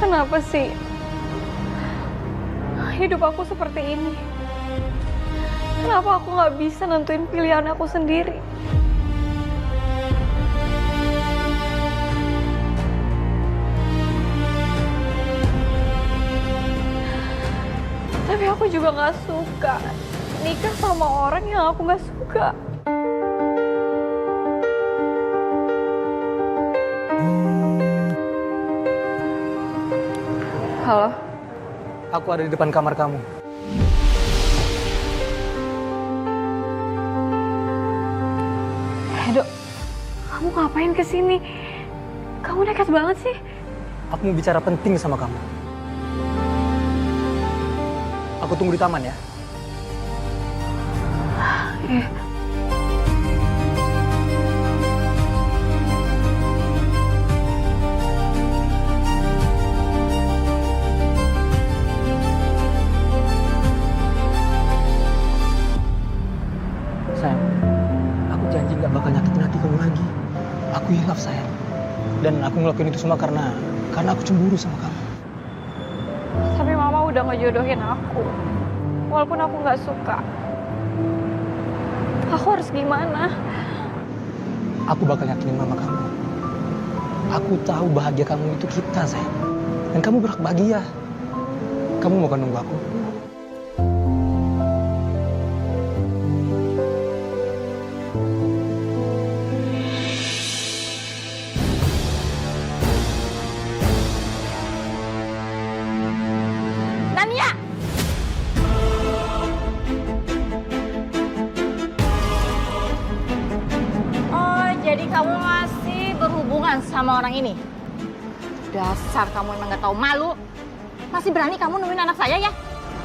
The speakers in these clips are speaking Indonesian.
Kenapa sih hidup aku seperti ini? Kenapa aku nggak bisa nentuin pilihan aku sendiri? Tapi aku juga nggak suka nikah sama orang yang aku nggak suka. Halo? Aku ada di depan kamar kamu. Edo, kamu ngapain kesini? Kamu nekat banget sih. Aku mau bicara penting sama kamu. Aku tunggu di taman ya. Eh. Sayang, aku janji nggak bakal nyakitin hati kamu lagi. Aku hilaf sayang. Dan aku ngelakuin itu semua karena aku cemburu sama kamu. Tapi mama udah ngejodohin aku. Walaupun aku nggak suka. Aku harus gimana? Aku bakal yakinin mama kamu. Aku tahu bahagia kamu itu kita, sayang. Dan kamu berhak bahagia. Kamu mau kan nunggu aku? Nania! Oh, jadi kamu masih berhubungan sama orang ini? Dasar kamu emang gak tahu malu. Masih berani kamu nemuin anak saya ya?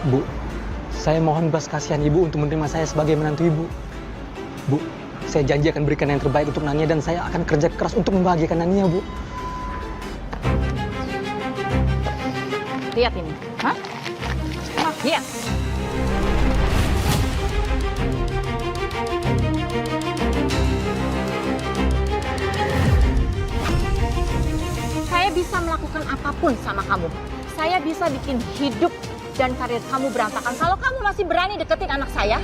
Bu, saya mohon belas kasihan ibu untuk menerima saya sebagai menantu ibu. Bu, saya janji akan berikan yang terbaik untuk Nania dan saya akan kerja keras untuk membahagiakan Nania, Bu. Lihat ini. Hah? Lihat. Saya bisa melakukan apapun sama kamu. Saya bisa bikin hidup dan karir kamu berantakan kalau kamu masih berani deketin anak saya.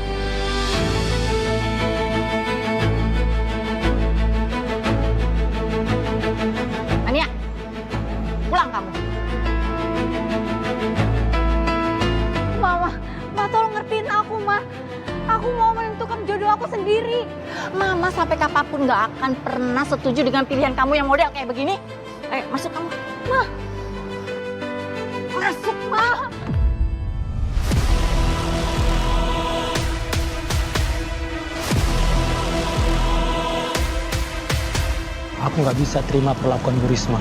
Ania, pulang kamu. Ma, tolong ngertiin aku, Ma. Aku mau menentukan jodoh aku sendiri. Mama sampai kapanpun gak akan pernah setuju dengan pilihan kamu yang model kayak begini. Ayo, masuk kamu. Ma, Masuk, Ma. Aku nggak bisa terima perlakuan Bu Risma.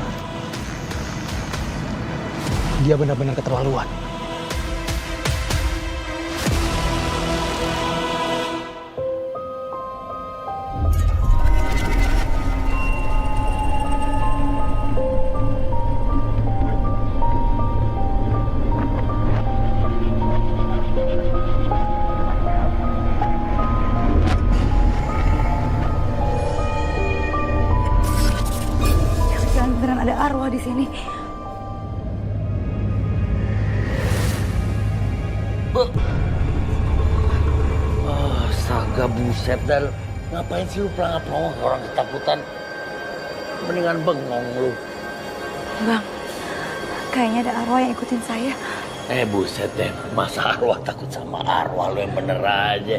Dia benar-benar keterlaluan. beneran ada arwah di sini. Astaga buset Dal. Ngapain sih lu pelangap-pelangap orang ketakutan? Mendingan bengong lu. Bang, kayaknya ada arwah yang ikutin saya. Buset deh, masa arwah takut sama arwah lu yang bener aja.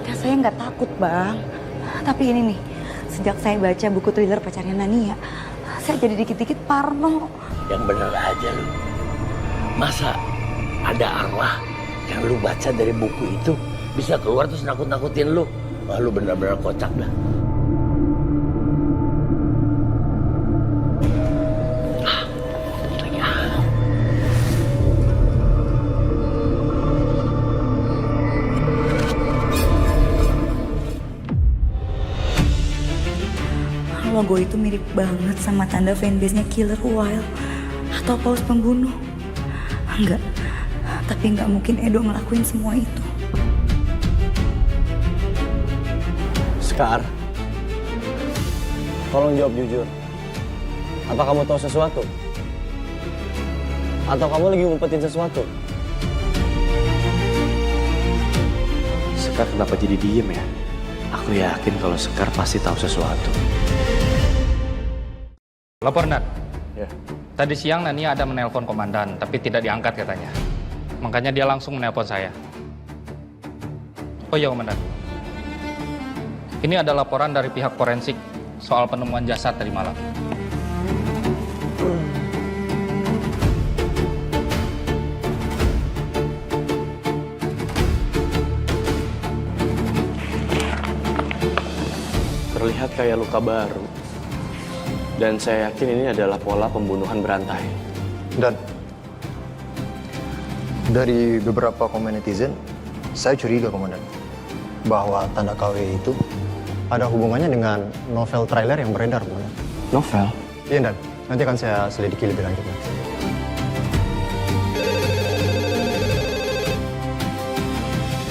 Ya saya nggak takut bang. Tapi ini nih, sejak saya baca buku thriller pacarnya Nania, saya jadi dikit-dikit parno. Yang bener aja lu. Masa ada arwah yang lu baca dari buku itu bisa keluar terus nakut-nakutin lu? Wah lu bener-bener kocak dah. Logo itu mirip banget sama tanda fanbase-nya Killer Whale atau Paus Pembunuh. Enggak, tapi nggak mungkin Edo ngelakuin semua itu. Sekar, tolong jawab jujur. Apa kamu tahu sesuatu? Atau kamu lagi ngumpetin sesuatu? Sekar kenapa jadi diem ya? Aku yakin kalau Sekar pasti tahu sesuatu. Lapor, Nat. Ya. Tadi siang Nania ada menelpon komandan, tapi tidak diangkat katanya. Makanya dia langsung menelpon saya. Oh iya, komandan. Ini ada laporan dari pihak forensik soal penemuan jasad tadi malam. Terlihat kayak luka baru. Dan saya yakin ini adalah pola pembunuhan berantai. Dan dari beberapa komen netizen, saya curiga, Komandan, bahwa tanda KW itu ada hubungannya dengan novel trailer yang beredar, Komandan. Novel? Iya, Dan. Nanti akan saya selidiki lebih lanjut.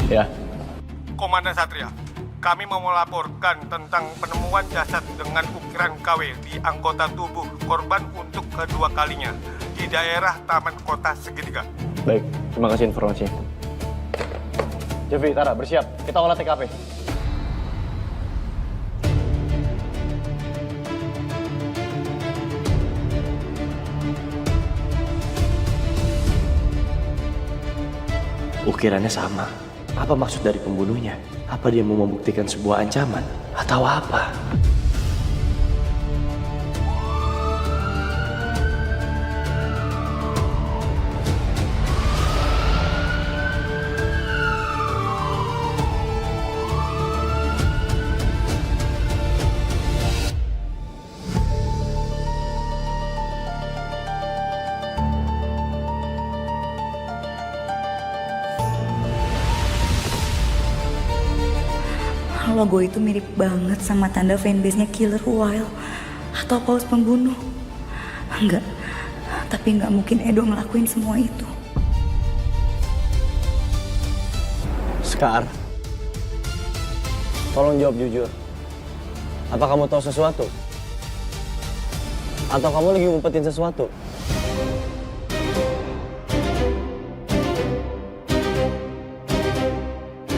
Ya. Komandan Satria, kami mau melaporkan tentang penemuan jasad dengan ukiran KW di anggota tubuh korban untuk kedua kalinya di daerah Taman Kota Segitiga. Baik, terima kasih informasinya. Jeffrey, Tara, bersiap. Kita olah TKP. Ukirannya sama. Apa maksud dari pembunuhnya? Apa dia mau membuktikan sebuah ancaman? Atau apa? Logo itu mirip banget sama tanda fanbase-nya Killer Whale atau Paus Pembunuh. Enggak, tapi nggak mungkin Edo ngelakuin semua itu. Sekar, tolong jawab jujur. Apa kamu tahu sesuatu? Atau kamu lagi ngumpetin sesuatu?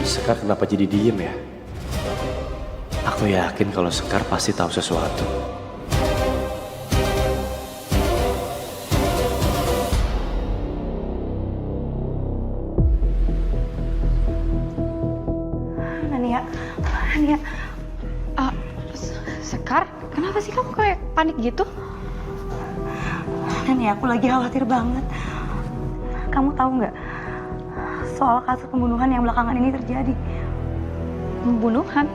Sekar kenapa jadi diem ya? Aku yakin kalau Sekar pasti tahu sesuatu. Nania, Sekar, kenapa sih kamu kayak panik gitu? Nani, aku lagi khawatir banget. Kamu tahu nggak soal kasus pembunuhan yang belakangan ini terjadi? Pembunuhan?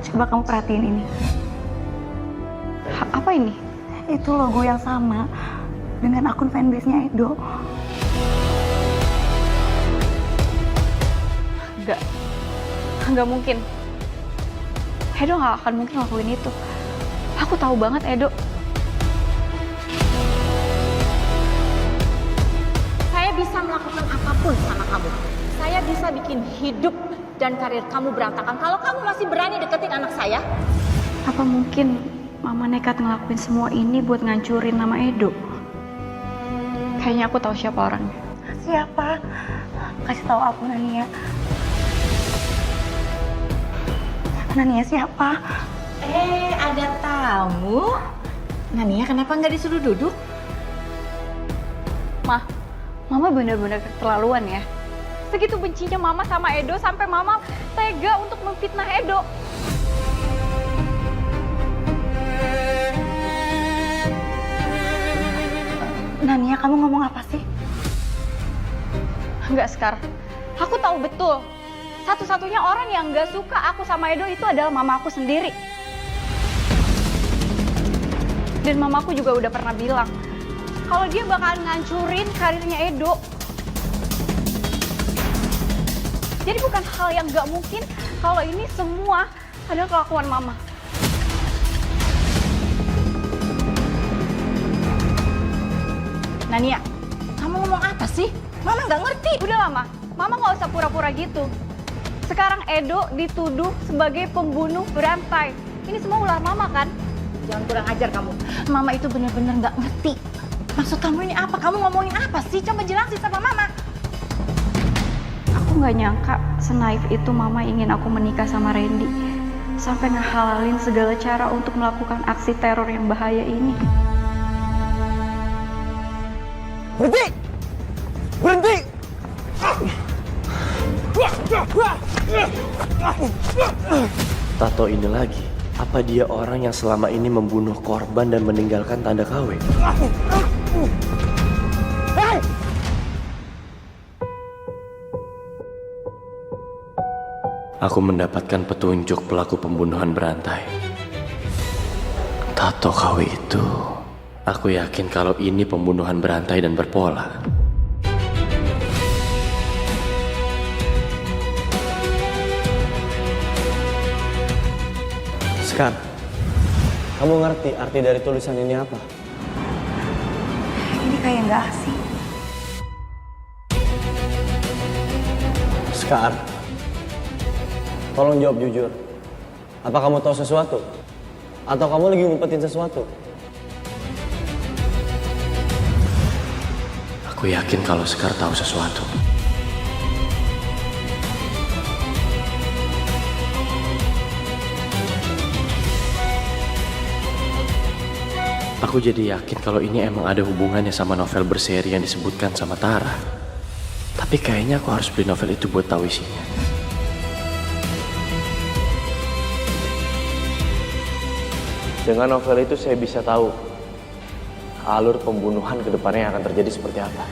Coba kamu perhatiin ini. Apa ini? Itu logo yang sama dengan akun fanbase-nya Edo. Nggak mungkin. Edo nggak akan mungkin lakuin itu. Aku tahu banget Edo. Saya bisa melakukan apapun sama kamu. Saya bisa bikin hidup dan karir kamu berantakan kalau kamu masih berani deketin anak saya. Apa mungkin Mama nekat ngelakuin semua ini buat ngancurin nama Edo? Kayaknya aku tahu siapa orangnya. Siapa? Kasih tahu aku, Nania. Nania siapa? Ada tamu. Nania kenapa nggak disuruh duduk? Mama bener-bener keterlaluan ya. Segitu bencinya Mama sama Edo sampai Mama tega untuk memfitnah Edo. Nania, kamu ngomong apa sih? Enggak, Sekar. Aku tahu betul. Satu-satunya orang yang nggak suka aku sama Edo itu adalah mama aku sendiri. Dan mamaku juga udah pernah bilang kalau dia bakalan ngancurin karirnya Edo. Jadi bukan hal yang nggak mungkin kalau ini semua adalah kelakuan mama. Nania, kamu ngomong apa sih? Mama nggak ngerti. Udah lama, mama nggak usah pura-pura gitu. Sekarang Edo dituduh sebagai pembunuh berantai. Ini semua ulah mama kan? Jangan kurang ajar kamu. Mama itu benar-benar nggak ngerti. Maksud kamu ini apa? Kamu ngomongin apa sih? Coba jelasin sama Mama. Aku nggak nyangka senaif itu Mama ingin aku menikah sama Randy. Sampai ngehalalin segala cara untuk melakukan aksi teror yang bahaya ini. Berhenti! Berhenti! Tato ini lagi. Apa dia orang yang selama ini membunuh korban dan meninggalkan tanda KW? Aku mendapatkan petunjuk pelaku pembunuhan berantai. Tato KW itu. Aku yakin kalau ini pembunuhan berantai dan berpola. Sekar, kamu ngerti arti dari tulisan ini apa? Ini kayak nggak asing. Sekar, tolong jawab jujur. Apa kamu tahu sesuatu? Atau kamu lagi ngumpetin sesuatu? Aku yakin kalau Sekar tahu sesuatu. Aku jadi yakin kalau ini emang ada hubungannya sama novel berseri yang disebutkan sama Tara. Tapi kayaknya aku harus beli novel itu buat tahu isinya. Dengan novel itu saya bisa tahu alur pembunuhan ke depannya yang akan terjadi seperti apa.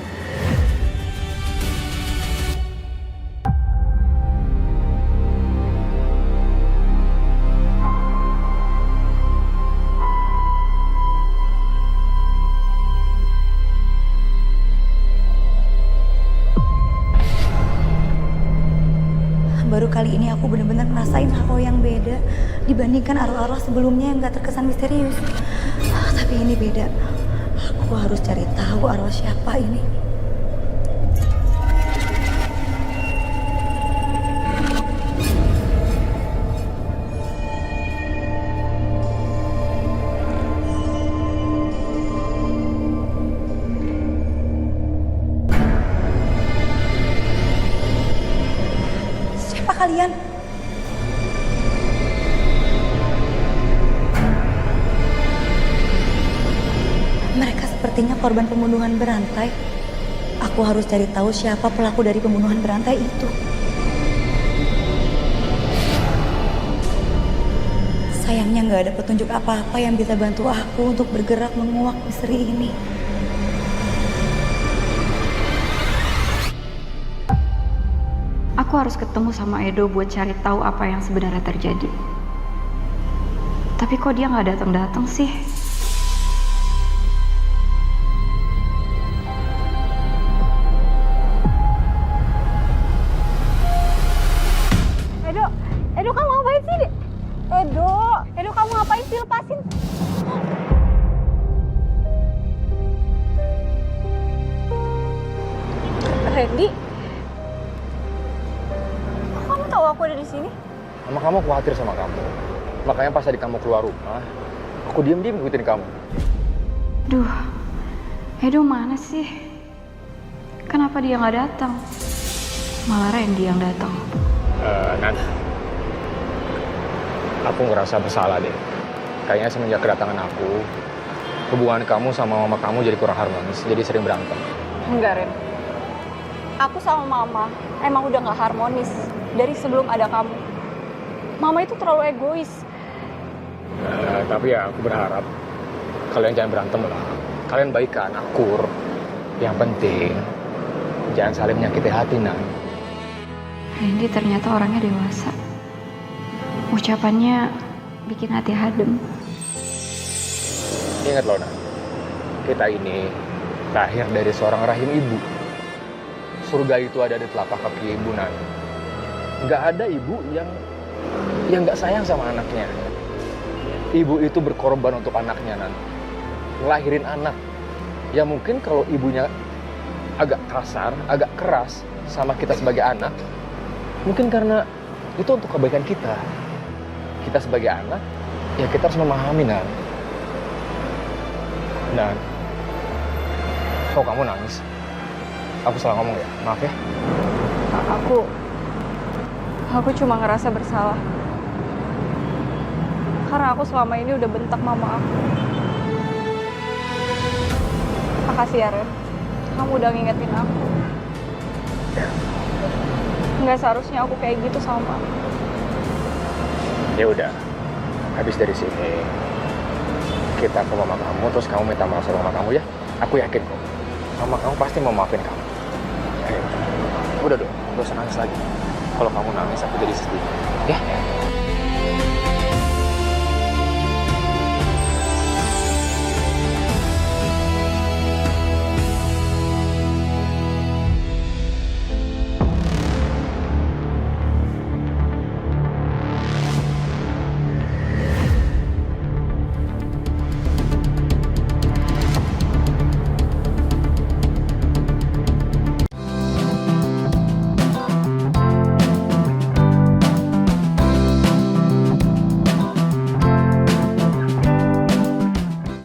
Baru kali ini aku benar-benar ngerasain hal yang beda dibandingkan arwah-arwah sebelumnya yang gak terkesan misterius. Tapi ini beda. Aku harus cari tahu arwah siapa ini. Kalian mereka sepertinya korban pembunuhan berantai. Aku harus cari tahu siapa pelaku dari pembunuhan berantai itu. Sayangnya nggak ada petunjuk apa-apa yang bisa bantu aku untuk bergerak menguak misteri ini. Aku harus ketemu sama Edo buat cari tahu apa yang sebenarnya terjadi. Tapi kok dia nggak datang-datang sih? Edo kamu ngapain sih? Edo kamu ngapain sih? Lepasin. Randy? Aku ada di sini. Mama kamu khawatir sama kamu. Makanya pas tadi kamu keluar rumah, aku diam-diam ngikutin kamu. Duh, Edo mana sih? Kenapa dia nggak datang? Malah Randy yang datang. Nan, aku ngerasa bersalah deh. Kayaknya semenjak kedatangan aku, hubungan kamu sama mama kamu jadi kurang harmonis, jadi sering berantem. Enggak, Ren. Aku sama Mama emang udah gak harmonis dari sebelum ada kamu. Mama itu terlalu egois. Tapi ya aku berharap kalian jangan berantem lah. Kalian baikan, akur. Yang penting jangan saling menyakiti hati, Nan. Randy ternyata orangnya dewasa. Ucapannya bikin hati adem. Ingat loh, Nan. Kita ini lahir dari seorang rahim ibu. Surga itu ada di telapak kaki ibu, Nan. Nggak ada ibu yang nggak sayang sama anaknya. Ibu itu berkorban untuk anaknya, Nan. Ngelahirin anak. Ya mungkin kalau ibunya agak kasar, agak keras sama kita sebagai anak, mungkin karena itu untuk kebaikan kita. Kita sebagai anak, ya kita harus memahami, Nan. Dan kok kamu nangis? Aku salah ngomong ya? Maaf ya. Aku cuma ngerasa bersalah. Karena aku selama ini udah bentak mama aku. Makasih ya, Ren. Kamu udah ngingetin aku. Nggak seharusnya aku kayak gitu sama mama. Ya udah, habis dari sini kita ke mama kamu, terus kamu minta maaf sama mama kamu ya. Aku yakin kok, mama kamu pasti mau maafin kamu. Ayo, udah dong, gak usah nangis lagi. Kalau kamu nangis, aku jadi sedih. Ya?